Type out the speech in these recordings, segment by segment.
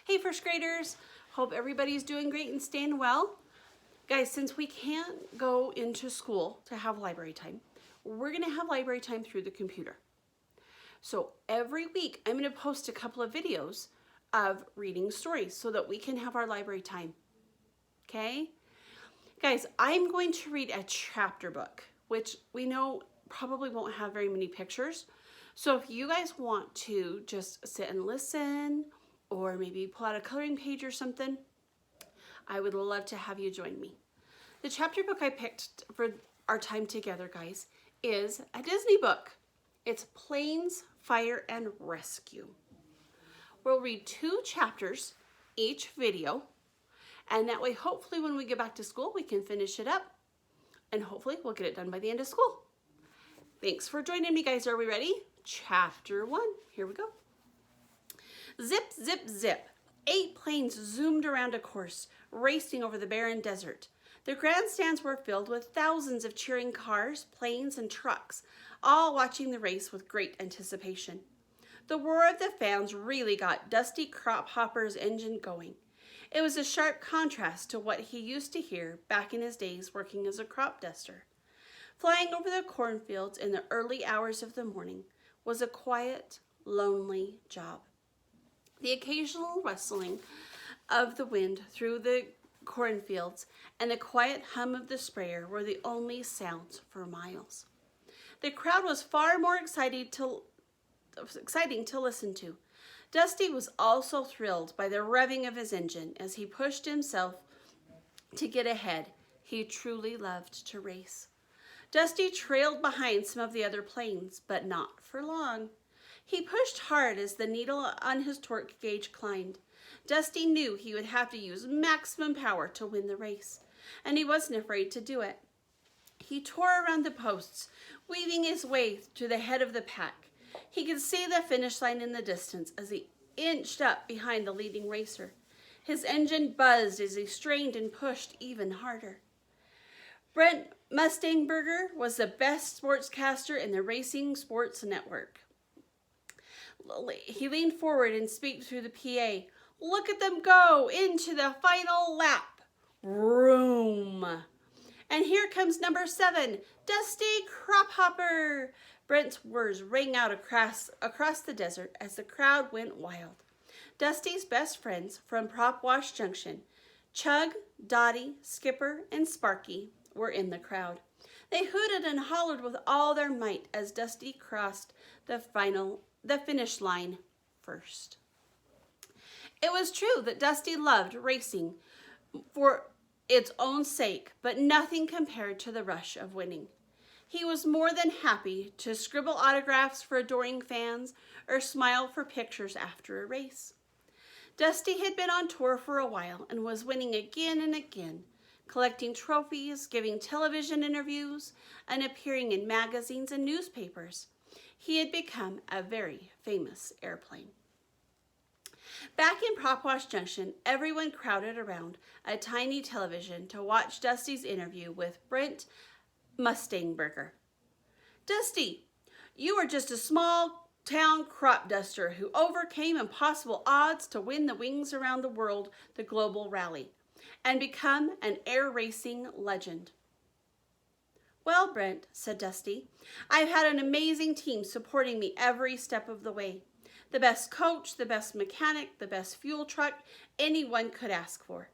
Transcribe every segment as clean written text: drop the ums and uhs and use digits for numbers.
Hey first graders, hope everybody's doing great and staying well. Guys, since we can't go into school to have library time, we're gonna have library time through the computer. So every week I'm gonna post a couple of videos of reading stories so that we can have our library time, okay? Guys, I'm going to read a chapter book, which we know probably won't have very many pictures. So if you guys want to just sit and listen, or maybe pull out a coloring page or something, I would love to have you join me. The chapter book I picked for our time together, guys, is a Disney book. It's Planes, Fire, and Rescue. We'll read 2 chapters each video, and that way, hopefully, when we get back to school, we can finish it up, and hopefully, we'll get it done by the end of school. Thanks for joining me, guys. Are we ready? Chapter 1. Here we go. Zip, zip, zip. 8 planes zoomed around a course, racing over the barren desert. The grandstands were filled with thousands of cheering cars, planes, and trucks, all watching the race with great anticipation. The roar of the fans really got Dusty Crophopper's engine going. It was a sharp contrast to what he used to hear back in his days working as a crop duster. Flying over the cornfields in the early hours of the morning was a quiet, lonely job. The occasional rustling of the wind through the cornfields and the quiet hum of the sprayer were the only sounds for miles. The crowd was far more exciting to listen to. Dusty was also thrilled by the revving of his engine as he pushed himself to get ahead. He truly loved to race. Dusty trailed behind some of the other planes, but not for long. He pushed hard as the needle on his torque gauge climbed. Dusty knew he would have to use maximum power to win the race, and he wasn't afraid to do it. He tore around the posts, weaving his way to the head of the pack. He could see the finish line in the distance as he inched up behind the leading racer. His engine buzzed as he strained and pushed even harder. Brent Mustangberger was the best sportscaster in the Racing Sports Network. He leaned forward and spoke through the PA. "Look at them go into the final lap. Vroom. And here comes number 7, Dusty Crophopper." Brent's words rang out across the desert as the crowd went wild. Dusty's best friends from Prop Wash Junction, Chug, Dottie, Skipper, and Sparky, were in the crowd. They hooted and hollered with all their might as Dusty crossed the finish line first. It was true that Dusty loved racing for its own sake, but nothing compared to the rush of winning. He was more than happy to scribble autographs for adoring fans or smile for pictures after a race. Dusty had been on tour for a while and was winning again and again, collecting trophies, giving television interviews, and appearing in magazines and newspapers. He had become a very famous airplane. Back in Prop Wash Junction, everyone crowded around a tiny television to watch Dusty's interview with Brent Mustangberger. "Dusty, you are just a small town crop duster who overcame impossible odds to win the Wings Around the World, the global rally, and become an air racing legend." "Well, Brent," said Dusty, "I've had an amazing team supporting me every step of the way. The best coach, the best mechanic, the best fuel truck anyone could ask for."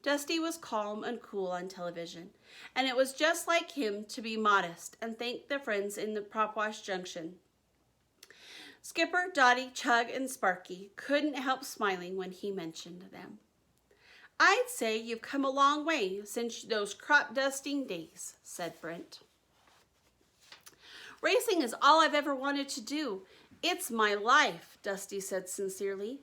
Dusty was calm and cool on television, and it was just like him to be modest and thank the friends in the Prop Wash Junction. Skipper, Dottie, Chug, and Sparky couldn't help smiling when he mentioned them. "I'd say you've come a long way since those crop dusting days," said Brent. "Racing is all I've ever wanted to do. It's my life," Dusty said sincerely.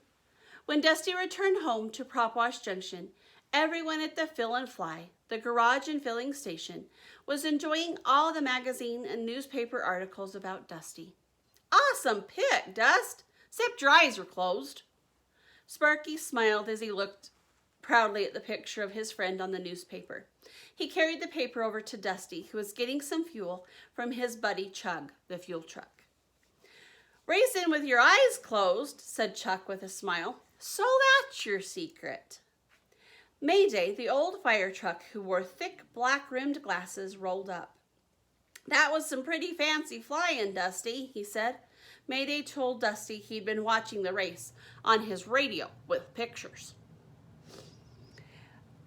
When Dusty returned home to Prop Wash Junction, everyone at the Fill and Fly, the garage and filling station, was enjoying all the magazine and newspaper articles about Dusty. "Awesome pick, Dust, except your eyes are closed." Sparky smiled as he looked proudly at the picture of his friend on the newspaper. He carried the paper over to Dusty, who was getting some fuel from his buddy Chug, the fuel truck. "Racing with your eyes closed," said Chuck with a smile. So that's your secret. Mayday, the old fire truck who wore thick black-rimmed glasses, rolled up. "That was some pretty fancy flying, Dusty," he said. Mayday told Dusty he'd been watching the race on his radio with pictures.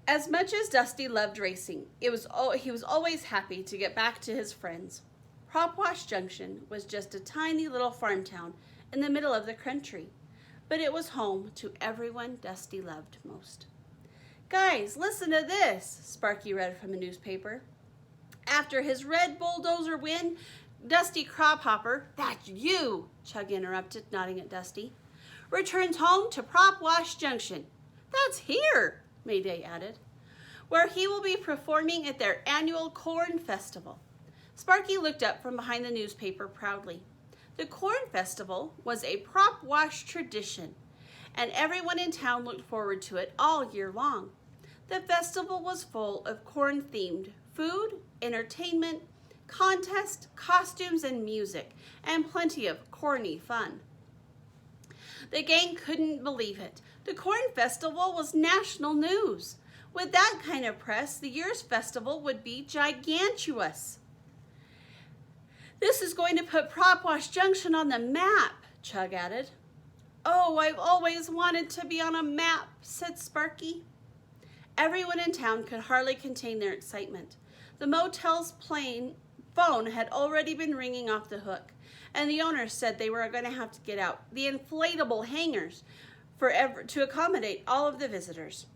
As much as Dusty loved racing, he was always happy to get back to his friends. Propwash Junction was just a tiny little farm town in the middle of the country, but it was home to everyone Dusty loved most. "Guys, listen to this," Sparky read from a newspaper. After his red bulldozer win, Dusty Crophopper, "That's you," Chug interrupted, nodding at Dusty, "returns home to Propwash Junction." "That's here," Mayday added, "where he will be performing at their annual Corn Festival." Sparky looked up from behind the newspaper proudly. The Corn Festival was a Propwash tradition, and everyone in town looked forward to it all year long. The festival was full of corn-themed food, entertainment, contests, costumes, and music, and plenty of corny fun. The gang couldn't believe it. The Corn Festival was national news. With that kind of press, the year's festival would be gigantuous. "This is going to put Propwash Junction on the map," Chug added. "Oh, I've always wanted to be on a map," said Sparky. Everyone in town could hardly contain their excitement. The motel's phone had already been ringing off the hook, and the owners said they were going to have to get out the inflatable hangars to accommodate all of the visitors.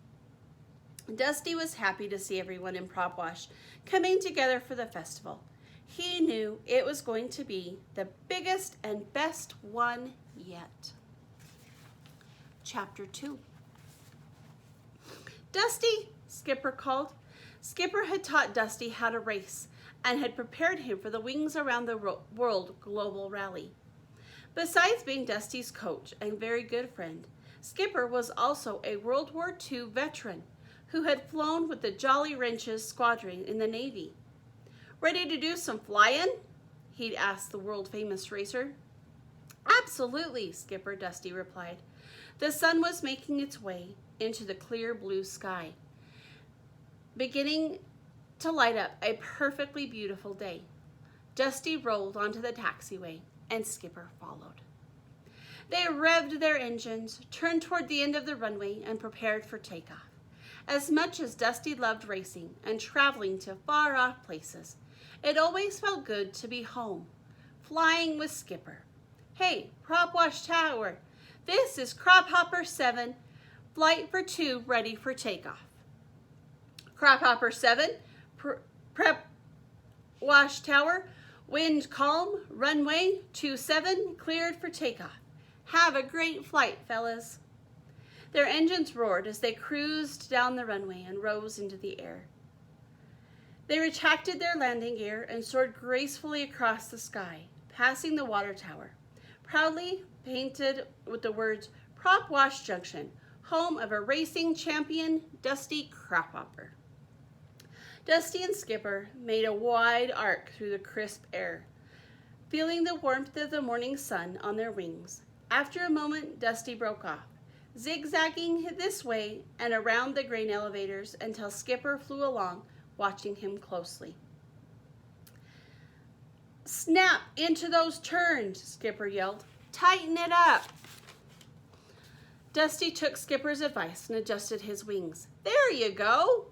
Dusty was happy to see everyone in Propwash coming together for the festival. He knew it was going to be the biggest and best one yet. Chapter 2. "Dusty," Skipper called. Skipper had taught Dusty how to race and had prepared him for the Wings Around the World Global Rally. Besides being Dusty's coach and very good friend, Skipper was also a World War II veteran who had flown with the Jolly Wrenches squadron in the Navy. "Ready to do some flying?" he'd asked the world-famous racer. "Absolutely," Skipper Dusty replied. The sun was making its way into the clear blue sky, beginning to light up a perfectly beautiful day. Dusty rolled onto the taxiway, and Skipper followed. They revved their engines, turned toward the end of the runway, and prepared for takeoff. As much as Dusty loved racing and traveling to far-off places, it always felt good to be home, flying with Skipper. "Hey, Propwash Tower, this is Crophopper 7, flight for 2 ready for takeoff." "Crophopper 7, Propwash Tower, wind calm, runway 27 cleared for takeoff. Have a great flight, fellas." Their engines roared as they cruised down the runway and rose into the air. They retracted their landing gear and soared gracefully across the sky, passing the water tower, proudly painted with the words "Propwash Junction, home of a racing champion, Dusty Crophopper." Dusty and Skipper made a wide arc through the crisp air, feeling the warmth of the morning sun on their wings. After a moment, Dusty broke off, zigzagging this way and around the grain elevators until Skipper flew along, watching him closely. "Snap into those turns," Skipper yelled. "Tighten it up." Dusty took Skipper's advice and adjusted his wings. "There you go."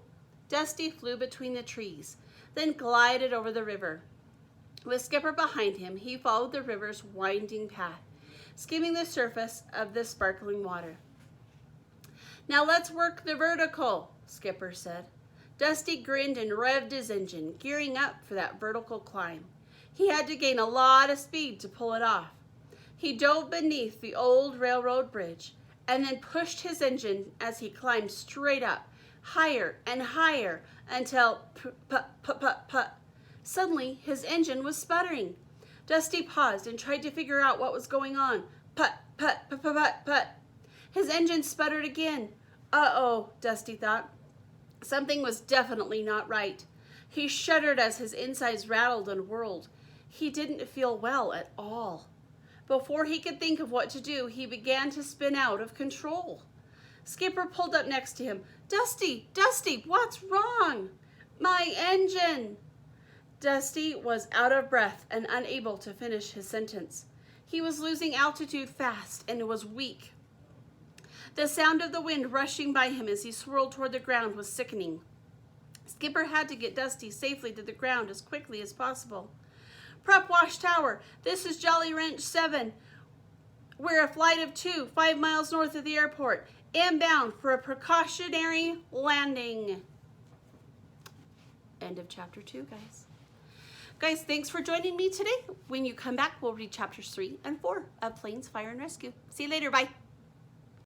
Dusty flew between the trees, then glided over the river. With Skipper behind him, he followed the river's winding path, skimming the surface of the sparkling water. "Now let's work the vertical," Skipper said. Dusty grinned and revved his engine, gearing up for that vertical climb. He had to gain a lot of speed to pull it off. He dove beneath the old railroad bridge and then pushed his engine as he climbed straight up, higher and higher, until put. Suddenly, his engine was sputtering. Dusty paused and tried to figure out what was going on. Put. His engine sputtered again. Uh-oh, Dusty thought. Something was definitely not right. He shuddered as his insides rattled and whirled. He didn't feel well at all. Before he could think of what to do, he began to spin out of control. Skipper pulled up next to him. "Dusty, Dusty, what's wrong?" "My engine." Dusty was out of breath and unable to finish his sentence. He was losing altitude fast and was weak. The sound of the wind rushing by him as he swirled toward the ground was sickening. Skipper had to get Dusty safely to the ground as quickly as possible. "Prep Wash Tower, this is Jolly Ranch 7. We're a flight of 2, 5 miles north of the airport, inbound for a precautionary landing." End of chapter 2, guys. Guys, thanks for joining me today. When you come back, we'll read chapters 3 and 4 of Planes, Fire, and Rescue. See you later. Bye.